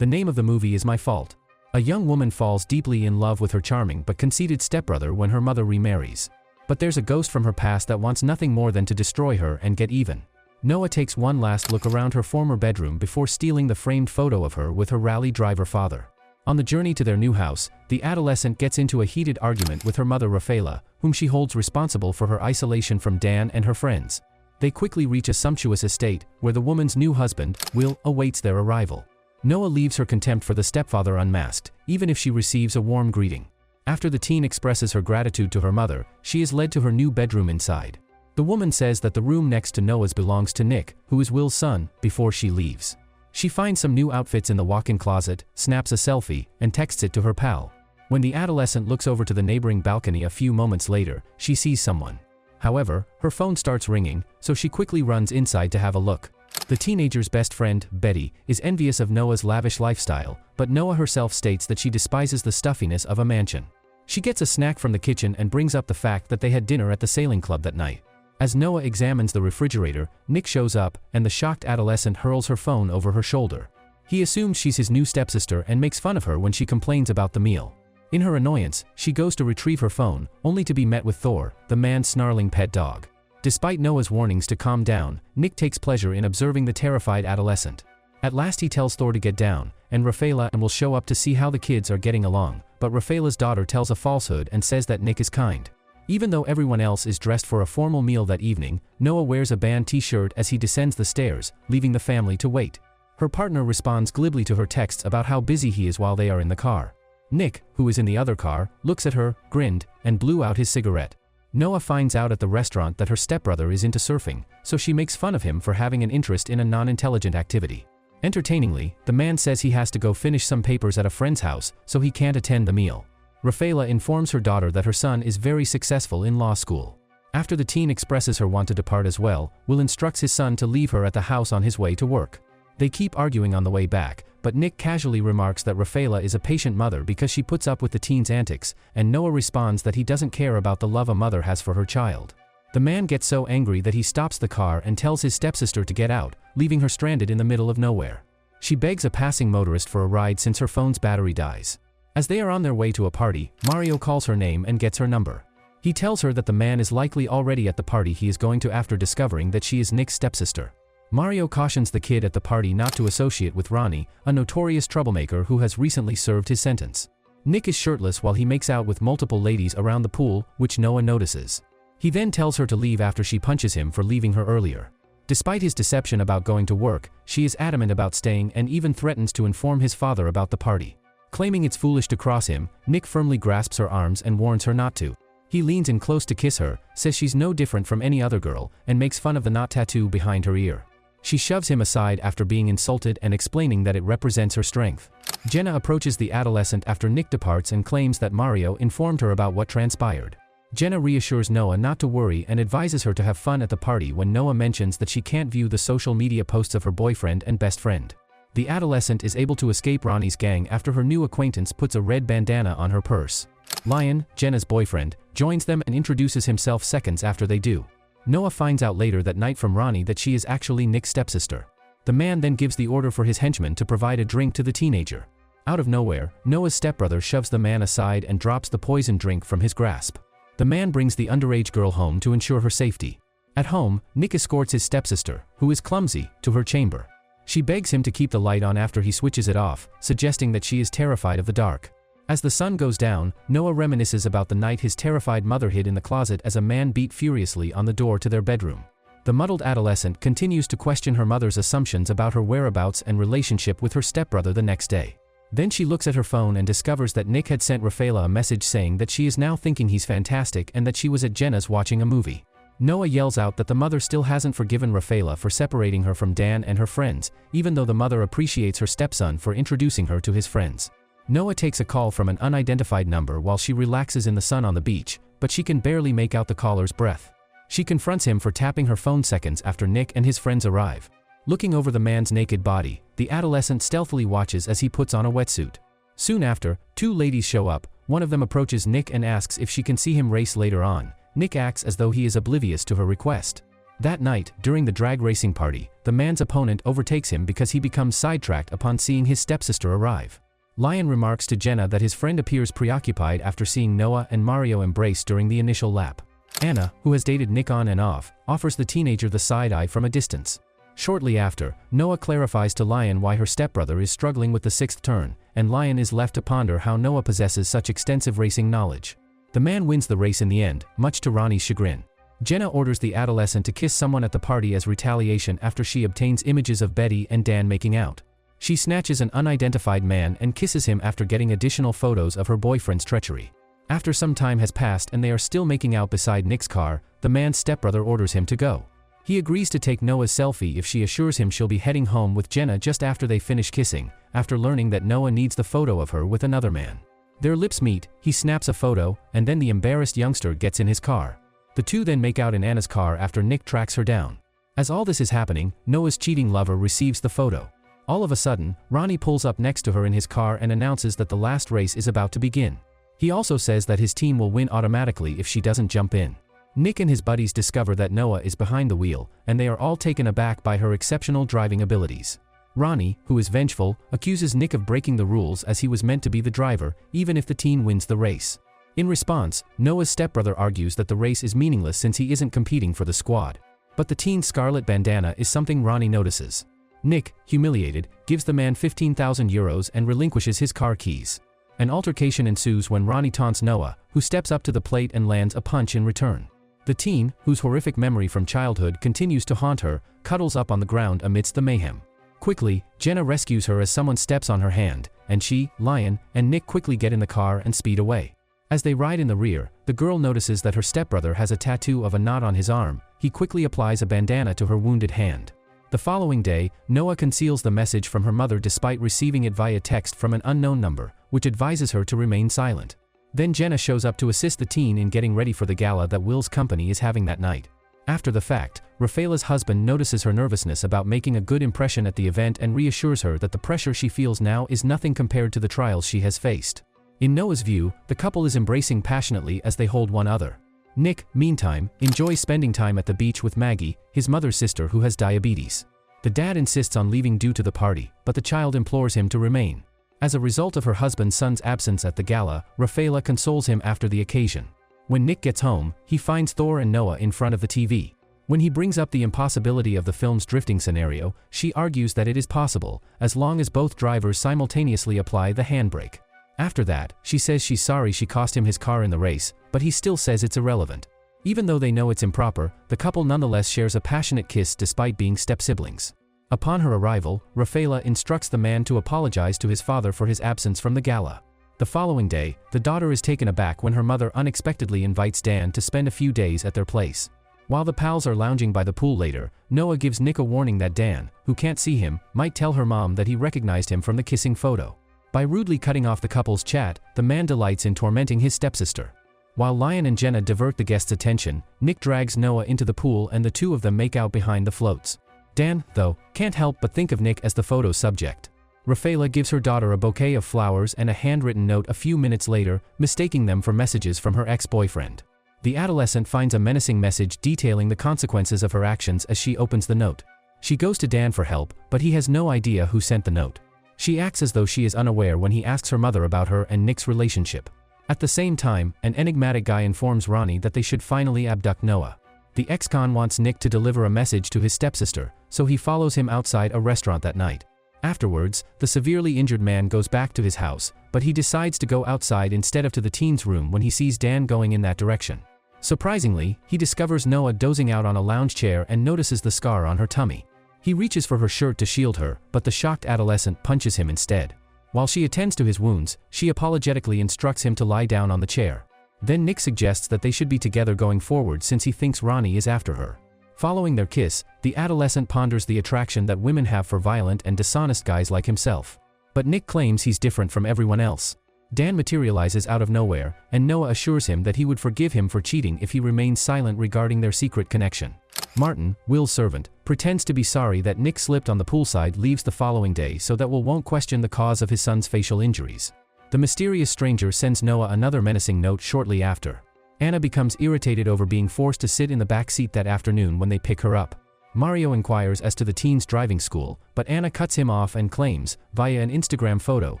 The name of the movie is My Fault. A young woman falls deeply in love with her charming but conceited stepbrother when her mother remarries. But there's a ghost from her past that wants nothing more than to destroy her and get even. Noah takes one last look around her former bedroom before stealing the framed photo of her with her rally driver father. On the journey to their new house, the adolescent gets into a heated argument with her mother Rafaela, whom she holds responsible for her isolation from Dan and her friends. They quickly reach a sumptuous estate, where the woman's new husband, Will, awaits their arrival. Noah leaves her contempt for the stepfather unmasked, even if she receives a warm greeting. After the teen expresses her gratitude to her mother, she is led to her new bedroom inside. The woman says that the room next to Noah's belongs to Nick, who is Will's son, before she leaves. She finds some new outfits in the walk-in closet, snaps a selfie, and texts it to her pal. When the adolescent looks over to the neighboring balcony a few moments later, she sees someone. However, her phone starts ringing, so she quickly runs inside to have a look. The teenager's best friend, Betty, is envious of Noah's lavish lifestyle, but Noah herself states that she despises the stuffiness of a mansion. She gets a snack from the kitchen and brings up the fact that they had dinner at the sailing club that night. As Noah examines the refrigerator, Nick shows up, and the shocked adolescent hurls her phone over her shoulder. He assumes she's his new stepsister and makes fun of her when she complains about the meal. In her annoyance, she goes to retrieve her phone, only to be met with Thor, the man's snarling pet dog. Despite Noah's warnings to calm down, Nick takes pleasure in observing the terrified adolescent. At last he tells Thor to get down, and Rafaela will show up to see how the kids are getting along, but Rafaela's daughter tells a falsehood and says that Nick is kind. Even though everyone else is dressed for a formal meal that evening, Noah wears a band t-shirt as he descends the stairs, leaving the family to wait. Her partner responds glibly to her texts about how busy he is while they are in the car. Nick, who is in the other car, looks at her, grinned, and blew out his cigarette. Noah finds out at the restaurant that her stepbrother is into surfing, so she makes fun of him for having an interest in a non-intelligent activity. Entertainingly, the man says he has to go finish some papers at a friend's house, so he can't attend the meal. Rafaela informs her daughter that her son is very successful in law school. After the teen expresses her want to depart as well, Will instructs his son to leave her at the house on his way to work. They keep arguing on the way back, but Nick casually remarks that Rafaela is a patient mother because she puts up with the teen's antics, and Noah responds that he doesn't care about the love a mother has for her child. The man gets so angry that he stops the car and tells his stepsister to get out, leaving her stranded in the middle of nowhere. She begs a passing motorist for a ride since her phone's battery dies. As they are on their way to a party, Mario calls her name and gets her number. He tells her that the man is likely already at the party he is going to after discovering that she is Nick's stepsister. Mario cautions the kid at the party not to associate with Ronnie, a notorious troublemaker who has recently served his sentence. Nick is shirtless while he makes out with multiple ladies around the pool, which Noah notices. He then tells her to leave after she punches him for leaving her earlier. Despite his deception about going to work, she is adamant about staying and even threatens to inform his father about the party. Claiming it's foolish to cross him, Nick firmly grasps her arms and warns her not to. He leans in close to kiss her, says she's no different from any other girl, and makes fun of the knot tattoo behind her ear. She shoves him aside after being insulted and explaining that it represents her strength. Jenna approaches the adolescent after Nick departs and claims that Mario informed her about what transpired. Jenna reassures Noah not to worry and advises her to have fun at the party when Noah mentions that she can't view the social media posts of her boyfriend and best friend. The adolescent is able to escape Ronnie's gang after her new acquaintance puts a red bandana on her purse. Lion, Jenna's boyfriend, joins them and introduces himself seconds after they do. Noah finds out later that night from Ronnie that she is actually Nick's stepsister. The man then gives the order for his henchman to provide a drink to the teenager. Out of nowhere, Noah's stepbrother shoves the man aside and drops the poison drink from his grasp. The man brings the underage girl home to ensure her safety. At home, Nick escorts his stepsister, who is clumsy, to her chamber. She begs him to keep the light on after he switches it off, suggesting that she is terrified of the dark. As the sun goes down, Noah reminisces about the night his terrified mother hid in the closet as a man beat furiously on the door to their bedroom. The muddled adolescent continues to question her mother's assumptions about her whereabouts and relationship with her stepbrother the next day. Then she looks at her phone and discovers that Nick had sent Rafaela a message saying that she is now thinking he's fantastic and that she was at Jenna's watching a movie. Noah yells out that the mother still hasn't forgiven Rafaela for separating her from Dan and her friends, even though the mother appreciates her stepson for introducing her to his friends. Noah takes a call from an unidentified number while she relaxes in the sun on the beach, but she can barely make out the caller's breath. She confronts him for tapping her phone seconds after Nick and his friends arrive. Looking over the man's naked body, the adolescent stealthily watches as he puts on a wetsuit. Soon after, two ladies show up. One of them approaches Nick and asks if she can see him race later on. Nick acts as though he is oblivious to her request. That night, during the drag racing party, the man's opponent overtakes him because he becomes sidetracked upon seeing his stepsister arrive. Lion remarks to Jenna that his friend appears preoccupied after seeing Noah and Mario embrace during the initial lap. Anna, who has dated Nick on and off, offers the teenager the side eye from a distance. Shortly after, Noah clarifies to Lion why her stepbrother is struggling with the sixth turn, and Lion is left to ponder how Noah possesses such extensive racing knowledge. The man wins the race in the end, much to Ronnie's chagrin. Jenna orders the adolescent to kiss someone at the party as retaliation after she obtains images of Betty and Dan making out. She snatches an unidentified man and kisses him after getting additional photos of her boyfriend's treachery. After some time has passed and they are still making out beside Nick's car, the man's stepbrother orders him to go. He agrees to take Noah's selfie if she assures him she'll be heading home with Jenna just after they finish kissing, after learning that Noah needs the photo of her with another man. Their lips meet, he snaps a photo, and then the embarrassed youngster gets in his car. The two then make out in Anna's car after Nick tracks her down. As all this is happening, Noah's cheating lover receives the photo. All of a sudden, Ronnie pulls up next to her in his car and announces that the last race is about to begin. He also says that his team will win automatically if she doesn't jump in. Nick and his buddies discover that Noah is behind the wheel, and they are all taken aback by her exceptional driving abilities. Ronnie, who is vengeful, accuses Nick of breaking the rules as he was meant to be the driver, even if the teen wins the race. In response, Noah's stepbrother argues that the race is meaningless since he isn't competing for the squad. But the teen's scarlet bandana is something Ronnie notices. Nick, humiliated, gives the man 15,000 euros and relinquishes his car keys. An altercation ensues when Ronnie taunts Noah, who steps up to the plate and lands a punch in return. The teen, whose horrific memory from childhood continues to haunt her, cuddles up on the ground amidst the mayhem. Quickly, Jenna rescues her as someone steps on her hand, and she, Lion, and Nick quickly get in the car and speed away. As they ride in the rear, the girl notices that her stepbrother has a tattoo of a knot on his arm. He quickly applies a bandana to her wounded hand. The following day, Noah conceals the message from her mother despite receiving it via text from an unknown number, which advises her to remain silent. Then Jenna shows up to assist the teen in getting ready for the gala that Will's company is having that night. After the fact, Rafaela's husband notices her nervousness about making a good impression at the event and reassures her that the pressure she feels now is nothing compared to the trials she has faced. In Noah's view, the couple is embracing passionately as they hold one another. Nick, meantime, enjoys spending time at the beach with Maggie, his mother's sister who has diabetes. The dad insists on leaving due to the party, but the child implores him to remain. As a result of her husband's son's absence at the gala, Rafaela consoles him after the occasion. When Nick gets home, he finds Thor and Noah in front of the TV. When he brings up the impossibility of the film's drifting scenario, she argues that it is possible, as long as both drivers simultaneously apply the handbrake. After that, she says she's sorry she cost him his car in the race, but he still says it's irrelevant. Even though they know it's improper, the couple nonetheless shares a passionate kiss despite being step-siblings. Upon her arrival, Rafaela instructs the man to apologize to his father for his absence from the gala. The following day, the daughter is taken aback when her mother unexpectedly invites Dan to spend a few days at their place. While the pals are lounging by the pool later, Noah gives Nick a warning that Dan, who can't see him, might tell her mom that he recognized him from the kissing photo. By rudely cutting off the couple's chat, the man delights in tormenting his stepsister. While Lion and Jenna divert the guests' attention, Nick drags Noah into the pool and the two of them make out behind the floats. Dan, though, can't help but think of Nick as the photo's subject. Rafaela gives her daughter a bouquet of flowers and a handwritten note a few minutes later, mistaking them for messages from her ex-boyfriend. The adolescent finds a menacing message detailing the consequences of her actions as she opens the note. She goes to Dan for help, but he has no idea who sent the note. She acts as though she is unaware when he asks her mother about her and Nick's relationship. At the same time, an enigmatic guy informs Ronnie that they should finally abduct Noah. The ex-con wants Nick to deliver a message to his stepsister, so he follows him outside a restaurant that night. Afterwards, the severely injured man goes back to his house, but he decides to go outside instead of to the teen's room when he sees Dan going in that direction. Surprisingly, he discovers Noah dozing out on a lounge chair and notices the scar on her tummy. He reaches for her shirt to shield her, but the shocked adolescent punches him instead. While she attends to his wounds, she apologetically instructs him to lie down on the chair. Then Nick suggests that they should be together going forward since he thinks Ronnie is after her. Following their kiss, the adolescent ponders the attraction that women have for violent and dishonest guys like himself. But Nick claims he's different from everyone else. Dan materializes out of nowhere, and Noah assures him that he would forgive him for cheating if he remains silent regarding their secret connection. Martin, Will's servant, pretends to be sorry that Nick slipped on the poolside leaves the following day so that Will won't question the cause of his son's facial injuries. The mysterious stranger sends Noah another menacing note shortly after. Anna becomes irritated over being forced to sit in the back seat that afternoon when they pick her up. Mario inquires as to the teen's driving school, but Anna cuts him off and claims, via an Instagram photo,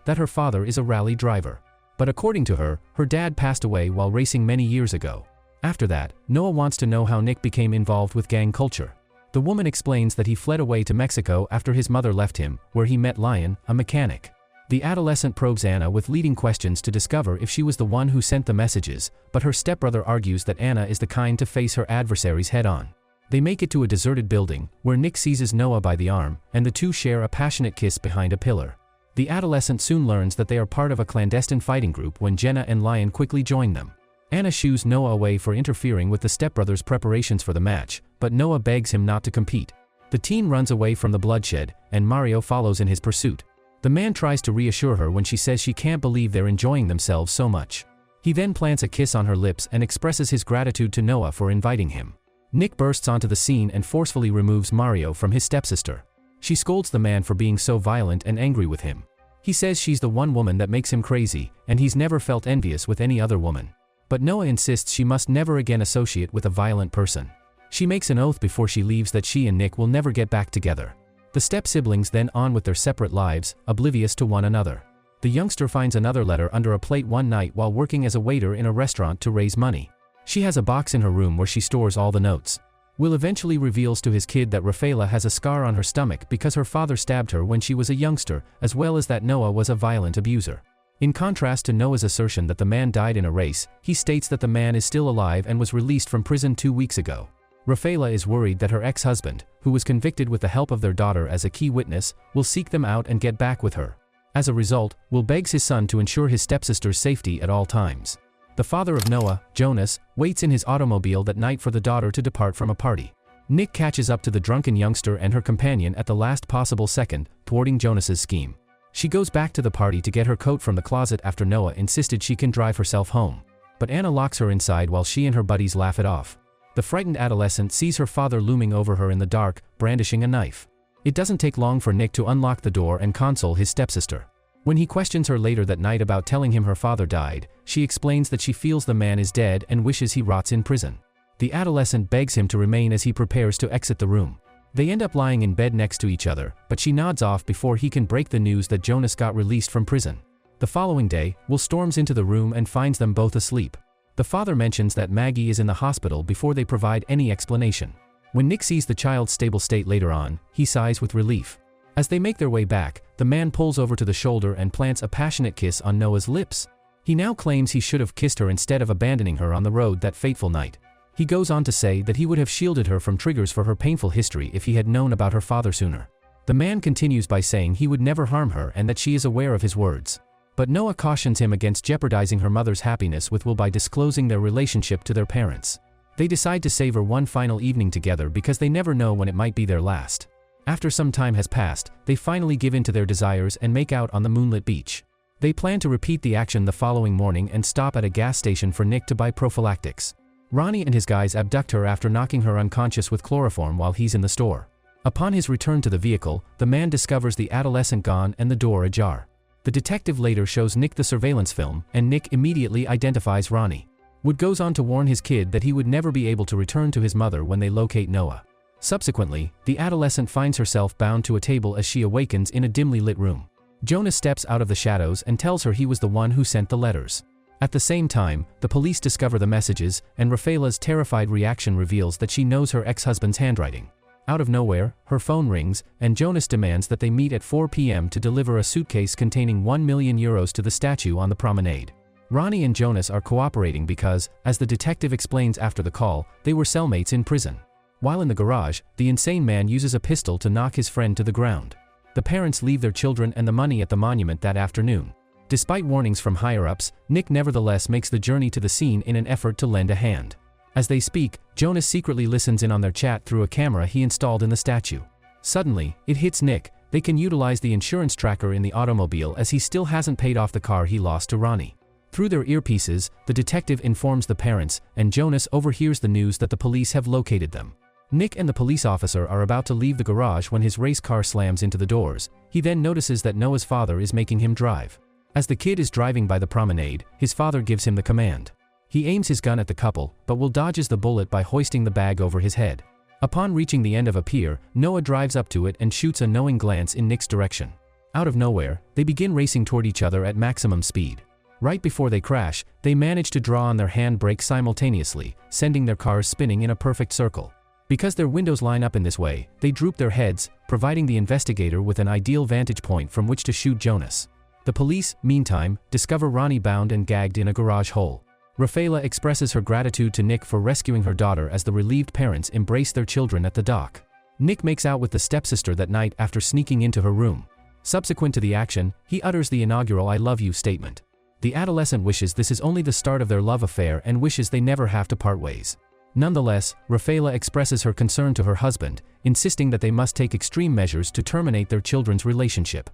that her father is a rally driver. But according to her, her dad passed away while racing many years ago. After that, Noah wants to know how Nick became involved with gang culture. The woman explains that he fled away to Mexico after his mother left him, where he met Lion, a mechanic. The adolescent probes Anna with leading questions to discover if she was the one who sent the messages, but her stepbrother argues that Anna is the kind to face her adversaries head-on. They make it to a deserted building, where Nick seizes Noah by the arm, and the two share a passionate kiss behind a pillar. The adolescent soon learns that they are part of a clandestine fighting group when Jenna and Lion quickly join them. Anna shoos Noah away for interfering with the stepbrothers' preparations for the match, but Noah begs him not to compete. The teen runs away from the bloodshed, and Mario follows in his pursuit. The man tries to reassure her when she says she can't believe they're enjoying themselves so much. He then plants a kiss on her lips and expresses his gratitude to Noah for inviting him. Nick bursts onto the scene and forcefully removes Mario from his stepsister. She scolds the man for being so violent and angry with him. He says she's the one woman that makes him crazy, and he's never felt envious with any other woman. But Noah insists she must never again associate with a violent person. She makes an oath before she leaves that she and Nick will never get back together. The step-siblings then on with their separate lives, oblivious to one another. The youngster finds another letter under a plate one night while working as a waiter in a restaurant to raise money. She has a box in her room where she stores all the notes. Will eventually reveals to his kid that Rafaela has a scar on her stomach because her father stabbed her when she was a youngster, as well as that Noah was a violent abuser. In contrast to Noah's assertion that the man died in a race, he states that the man is still alive and was released from prison 2 weeks ago. Rafaela is worried that her ex-husband, who was convicted with the help of their daughter as a key witness, will seek them out and get back with her. As a result, Will begs his son to ensure his stepsister's safety at all times. The father of Noah, Jonas, waits in his automobile that night for the daughter to depart from a party. Nick catches up to the drunken youngster and her companion at the last possible second, thwarting Jonas's scheme. She goes back to the party to get her coat from the closet after Noah insisted she can drive herself home. But Anna locks her inside while she and her buddies laugh it off. The frightened adolescent sees her father looming over her in the dark, brandishing a knife. It doesn't take long for Nick to unlock the door and console his stepsister. When he questions her later that night about telling him her father died, she explains that she feels the man is dead and wishes he rots in prison. The adolescent begs him to remain as he prepares to exit the room. They end up lying in bed next to each other, but she nods off before he can break the news that Jonas got released from prison. The following day, Will storms into the room and finds them both asleep. The father mentions that Maggie is in the hospital before they provide any explanation. When Nick sees the child's stable state later on, he sighs with relief. As they make their way back, the man pulls over to the shoulder and plants a passionate kiss on Noah's lips. He now claims he should have kissed her instead of abandoning her on the road that fateful night. He goes on to say that he would have shielded her from triggers for her painful history if he had known about her father sooner. The man continues by saying he would never harm her and that she is aware of his words. But Noah cautions him against jeopardizing her mother's happiness with Will by disclosing their relationship to their parents. They decide to savor one final evening together because they never know when it might be their last. After some time has passed, they finally give in to their desires and make out on the moonlit beach. They plan to repeat the action the following morning and stop at a gas station for Nick to buy prophylactics. Ronnie and his guys abduct her after knocking her unconscious with chloroform while he's in the store. Upon his return to the vehicle, the man discovers the adolescent gone and the door ajar. The detective later shows Nick the surveillance film, and Nick immediately identifies Ronnie. Wood goes on to warn his kid that he would never be able to return to his mother when they locate Noah. Subsequently, the adolescent finds herself bound to a table as she awakens in a dimly lit room. Jonas steps out of the shadows and tells her he was the one who sent the letters. At the same time, the police discover the messages, and Rafaela's terrified reaction reveals that she knows her ex-husband's handwriting. Out of nowhere, her phone rings, and Jonas demands that they meet at 4 p.m. to deliver a suitcase containing €1 million to the statue on the promenade. Ronnie and Jonas are cooperating because, as the detective explains after the call, they were cellmates in prison. While in the garage, the insane man uses a pistol to knock his friend to the ground. The parents leave their children and the money at the monument that afternoon. Despite warnings from higher-ups, Nick nevertheless makes the journey to the scene in an effort to lend a hand. As they speak, Jonas secretly listens in on their chat through a camera he installed in the statue. Suddenly, it hits Nick. They can utilize the insurance tracker in the automobile as he still hasn't paid off the car he lost to Ronnie. Through their earpieces, the detective informs the parents, and Jonas overhears the news that the police have located them. Nick and the police officer are about to leave the garage when his race car slams into the doors. He then notices that Noah's father is making him drive. As the kid is driving by the promenade, his father gives him the command. He aims his gun at the couple, but Will dodges the bullet by hoisting the bag over his head. Upon reaching the end of a pier, Noah drives up to it and shoots a knowing glance in Nick's direction. Out of nowhere, they begin racing toward each other at maximum speed. Right before they crash, they manage to draw on their handbrake simultaneously, sending their cars spinning in a perfect circle. Because their windows line up in this way, they droop their heads, providing the investigator with an ideal vantage point from which to shoot Jonas. The police, meantime, discover Ronnie bound and gagged in a garage hole. Rafaela expresses her gratitude to Nick for rescuing her daughter as the relieved parents embrace their children at the dock. Nick makes out with the stepsister that night after sneaking into her room. Subsequent to the action, he utters the inaugural "I love you" statement. The adolescent wishes this is only the start of their love affair and wishes they never have to part ways. Nonetheless, Rafaela expresses her concern to her husband, insisting that they must take extreme measures to terminate their children's relationship.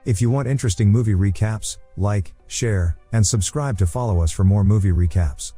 If you want interesting movie recaps, like, share, and subscribe to follow us for more movie recaps.